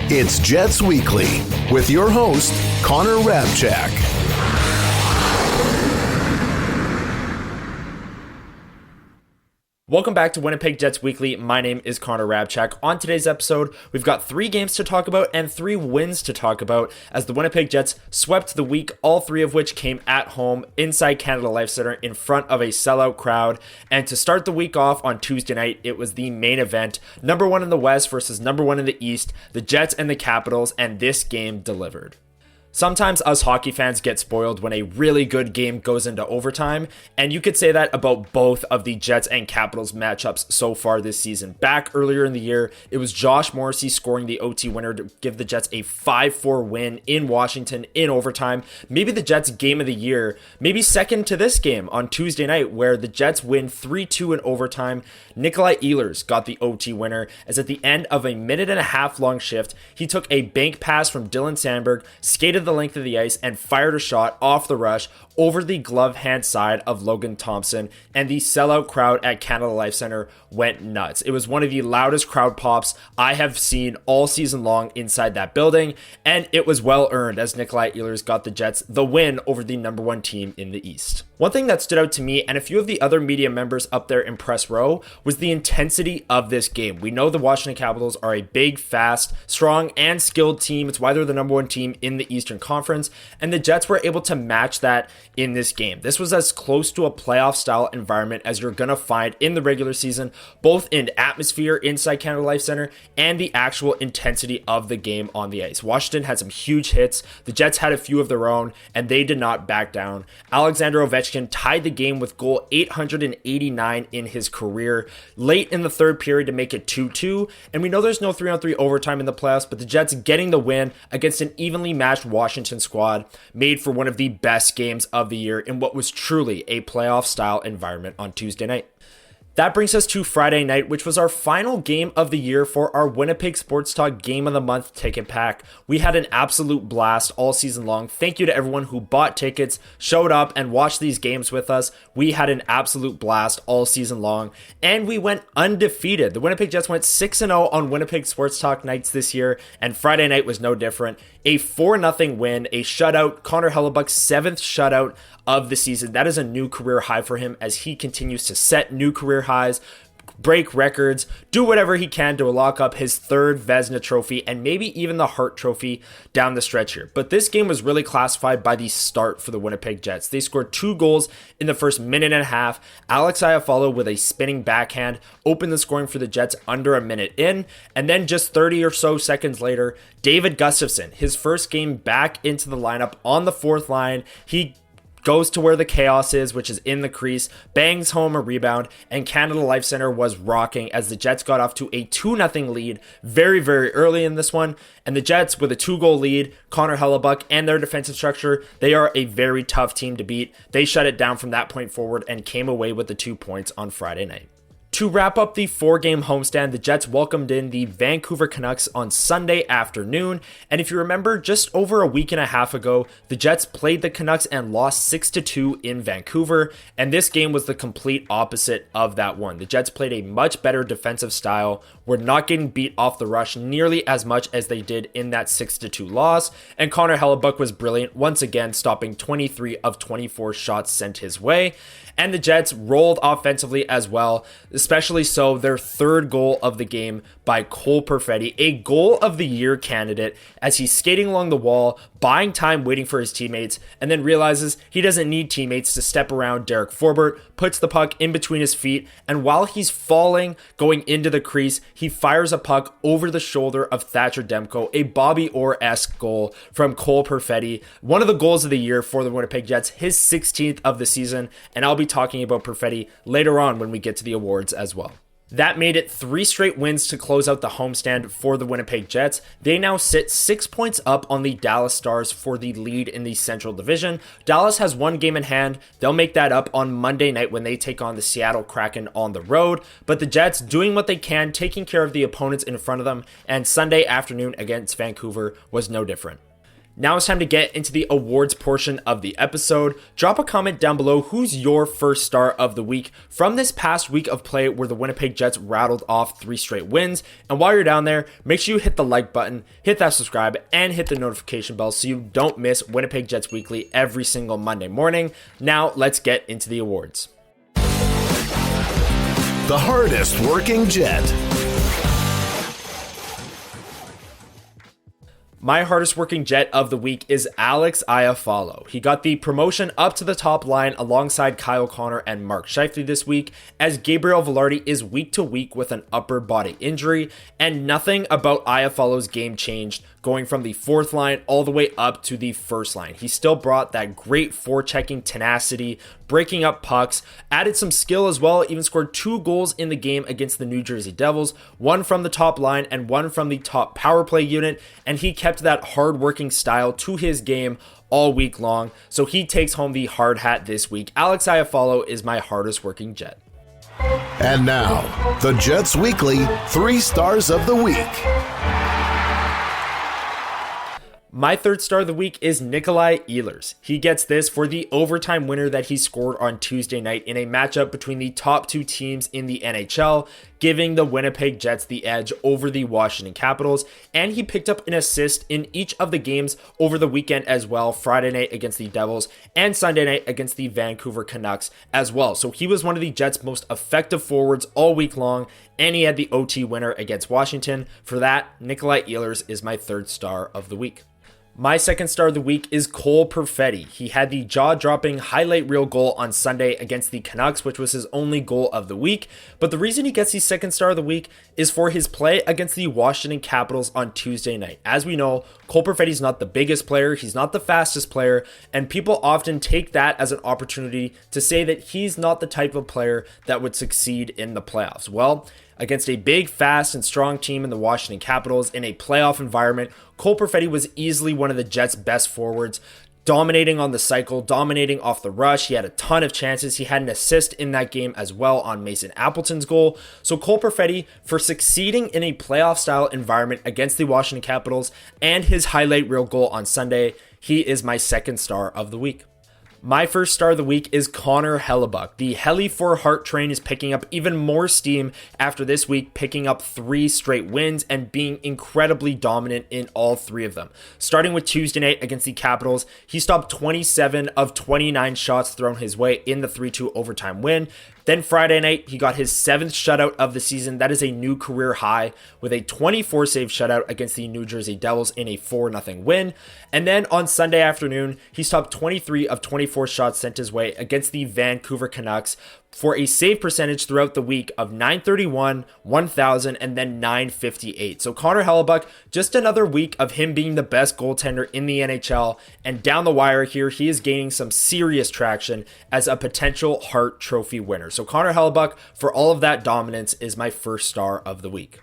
It's Jets Weekly with your host, Connor Hrabchak. Welcome back to Winnipeg Jets Weekly. My name is Connor Hrabchak. On today's episode, we've got 3 games to talk about and 3 wins to talk about as the Winnipeg Jets swept the week, all 3 of which came at home inside Canada Life Centre in front of a sellout crowd. And to start the week off on Tuesday night, it was the main event, number 1 in the West versus number 1 in the East, the Jets and the Capitals, and this game delivered. Sometimes us hockey fans get spoiled when a really good game goes into overtime, and you could say that about both of the Jets and Capitals matchups so far this season. Back earlier in the year, it was Josh Morrissey scoring the OT winner to give the Jets a 5-4 win in Washington in overtime. Maybe the Jets' game of the year, maybe second to this game on Tuesday night, where the Jets win 3-2 in overtime. Nikolai Ehlers got the OT winner, as at the end of a minute-and-a-half long shift, he took a bank pass from Dylan Sandberg, skated the length of the ice, and fired a shot off the rush over the glove hand side of Logan Thompson, and the sellout crowd at Canada Life Centre went nuts. It was one of the loudest crowd pops I have seen all season long inside that building, and it was well earned as Nikolai Ehlers got the Jets the win over the number 1 team in the East. One thing that stood out to me and a few of the other media members up there in press row was the intensity of this game. We know the Washington Capitals are a big, fast, strong, and skilled team. It's why they're the number 1 team in the Eastern Conference, and the Jets were able to match that in this game. This was as close to a playoff style environment as you're going to find in the regular season, both in atmosphere inside Canada Life Centre and the actual intensity of the game on the ice. Washington had some huge hits. The Jets had a few of their own, and they did not back down. Alexander Ovechkin tied the game with goal 889 in his career late in the third period to make it 2-2. And we know there's no 3-on-3 overtime in the playoffs, but the Jets getting the win against an evenly matched Washington squad made for one of the best games of the year in what was truly a playoff style environment on Tuesday night. That brings us to Friday night, which was our final game of the year for our Winnipeg Sports Talk Game of the Month ticket pack. We had an absolute blast all season long. Thank you to everyone who bought tickets, showed up, and watched these games with us. We had an absolute blast all season long, and we went undefeated. The Winnipeg Jets went 6-0 on Winnipeg Sports Talk nights this year, and Friday night was no different. A 4-0 win, a shutout, Connor Hellebuyck's 7th shutout of the season. That is a new career high for him as he continues to set new career highs, break records, do whatever he can to lock up his 3rd Vezina trophy and maybe even the Hart trophy down the stretch here. But this game was really classified by the start for the Winnipeg Jets. They scored 2 goals in the first minute and a half. Alex Iafallo with a spinning backhand opened the scoring for the Jets under a minute in, and then just 30 or so seconds later, David Gustafsson, his first game back into the lineup on the 4th line, he goes to where the chaos is, which is in the crease, bangs home a rebound, and Canada Life Centre was rocking as the Jets got off to a 2-0 lead very, very early in this one. And the Jets, with a 2-goal lead, Connor Hellebuyck and their defensive structure, they are a very tough team to beat. They shut it down from that point forward and came away with the 2 points on Friday night. To wrap up the 4-game homestand, the Jets welcomed in the Vancouver Canucks on Sunday afternoon. And if you remember, just over a week and a half ago, the Jets played the Canucks and lost 6-2 in Vancouver. And this game was the complete opposite of that one. The Jets played a much better defensive style, were not getting beat off the rush nearly as much as they did in that 6-2 loss. And Connor Hellebuyck was brilliant, once again stopping 23 of 24 shots sent his way. And the Jets rolled offensively as well, especially so their 3rd goal of the game by Cole Perfetti, a goal of the year candidate, as he's skating along the wall, buying time waiting for his teammates, and then realizes he doesn't need teammates to step around Derek Forbort, puts the puck in between his feet, and while he's falling, going into the crease, he fires a puck over the shoulder of Thatcher Demko, a Bobby Orr-esque goal from Cole Perfetti, one of the goals of the year for the Winnipeg Jets, his 16th of the season, and I'll be talking about Perfetti later on when we get to the awards as well. That made it 3 straight wins to close out the homestand for the Winnipeg Jets. They now sit 6 points up on the Dallas Stars for the lead in the Central Division. Dallas has 1 game in hand. They'll make that up on Monday night when they take on the Seattle Kraken on the road. But the Jets doing what they can, taking care of the opponents in front of them, and Sunday afternoon against Vancouver was no different. Now it's time to get into the awards portion of the episode. Drop a comment down below who's your first star of the week from this past week of play where the Winnipeg Jets rattled off 3 straight wins. And while you're down there, make sure you hit the like button, hit that subscribe, and hit the notification bell so you don't miss Winnipeg Jets Weekly every single Monday morning. Now let's get into the awards. The hardest working Jet. My hardest working Jet of the week is Alex Iafallo. He got the promotion up to the top line alongside Kyle Connor and Mark Scheifele this week, as Gabriel Vilardi is week to week with an upper body injury, and nothing about Iafallo's game changed going from the 4th line all the way up to the 1st line. He still brought that great forechecking tenacity, breaking up pucks, added some skill as well, even scored 2 goals in the game against the New Jersey Devils, one from the top line and one from the top power play unit, and he kept that hard-working style to his game all week long, so he takes home the hard hat this week. Alex Iafallo is my hardest working Jet. And now, the Jets Weekly 3 stars of the week. My third star of the week is Nikolai Ehlers. He gets this for the overtime winner that he scored on Tuesday night in a matchup between the top 2 teams in the NHL, giving the Winnipeg Jets the edge over the Washington Capitals, and he picked up an assist in each of the games over the weekend as well, Friday night against the Devils and Sunday night against the Vancouver Canucks as well. So he was one of the Jets' most effective forwards all week long, and he had the OT winner against Washington. For that, Nikolai Ehlers is my third star of the week. My second star of the week is Cole Perfetti. He had the jaw-dropping highlight reel goal on Sunday against the Canucks, which was his only goal of the week. But the reason he gets the second star of the week is for his play against the Washington Capitals on Tuesday night. As we know, Cole Perfetti's not the biggest player, he's not the fastest player, and people often take that as an opportunity to say that he's not the type of player that would succeed in the playoffs. Well, against a big, fast, and strong team in the Washington Capitals in a playoff environment, Cole Perfetti was easily one of the Jets' best forwards, dominating on the cycle, dominating off the rush. He had a ton of chances. He had an assist in that game as well on Mason Appleton's goal. So Cole Perfetti, for succeeding in a playoff-style environment against the Washington Capitals and his highlight reel goal on Sunday, he is my second star of the week. My first star of the week is Connor Hellebuyck. The Helly for Heart train is picking up even more steam after this week, picking up 3 straight wins and being incredibly dominant in all 3 of them. Starting with Tuesday night against the Capitals, he stopped 27 of 29 shots thrown his way in the 3-2 overtime win. Then Friday night, he got his 7th shutout of the season. That is a new career high with a 24-save shutout against the New Jersey Devils in a 4-0 win. And then on Sunday afternoon, he stopped 23 of 24 shots sent his way against the Vancouver Canucks for a save percentage throughout the week of .931, 1,000, and then .958. So Connor Hellebuyck, just another week of him being the best goaltender in the NHL, and down the wire here, he is gaining some serious traction as a potential Hart Trophy winner. So Connor Hellebuyck, for all of that dominance, is my first star of the week.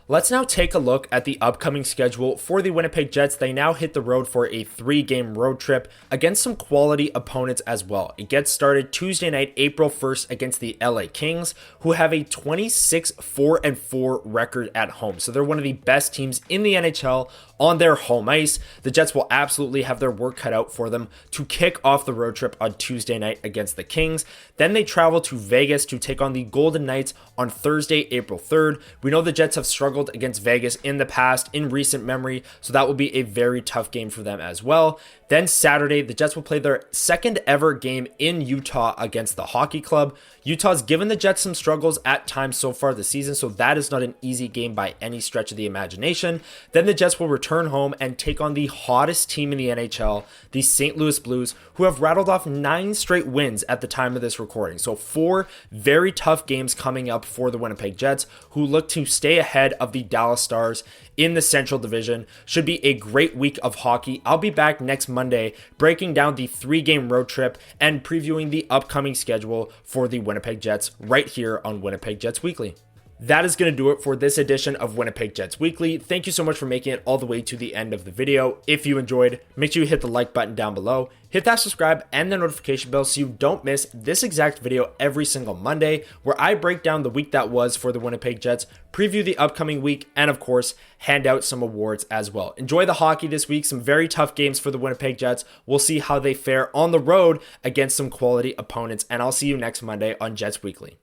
Let's now take a look at the upcoming schedule for the Winnipeg Jets. They now hit the road for a 3-game road trip against some quality opponents as well. It gets started Tuesday night, April 1st against the LA Kings, who have a 26-4-4 record at home. So they're one of the best teams in the NHL on their home ice. The Jets will absolutely have their work cut out for them to kick off the road trip on Tuesday night against the Kings. Then they travel to Vegas to take on the Golden Knights on Thursday, April 3rd. We know the Jets have struggled against Vegas in the past, in recent memory, so that will be a very tough game for them as well. Then Saturday, the Jets will play their second ever game in Utah against the Hockey Club. Utah's given the Jets some struggles at times so far this season, so that is not an easy game by any stretch of the imagination. Then the Jets will return home and take on the hottest team in the NHL, the St. Louis Blues, who have rattled off 9 straight wins at the time of this recording. So 4 very tough games coming up for the Winnipeg Jets, who look to stay ahead of the Dallas Stars in the Central Division. Should be a great week of hockey. I'll be back next Monday breaking down the 3-game road trip and previewing the upcoming schedule for the Winnipeg Jets right here on Winnipeg Jets Weekly. that is going to do it for this edition of Winnipeg Jets Weekly. Thank you so much for making it all the way to the end of the video. If you enjoyed, make sure you hit the like button down below, hit that subscribe and the notification bell so you don't miss this exact video every single Monday, where I break down the week that was for the Winnipeg Jets, preview the upcoming week, and of course, hand out some awards as well. Enjoy the hockey this week. Some very tough games for the Winnipeg Jets. We'll see how they fare on the road against some quality opponents, and I'll see you next Monday on Jets Weekly.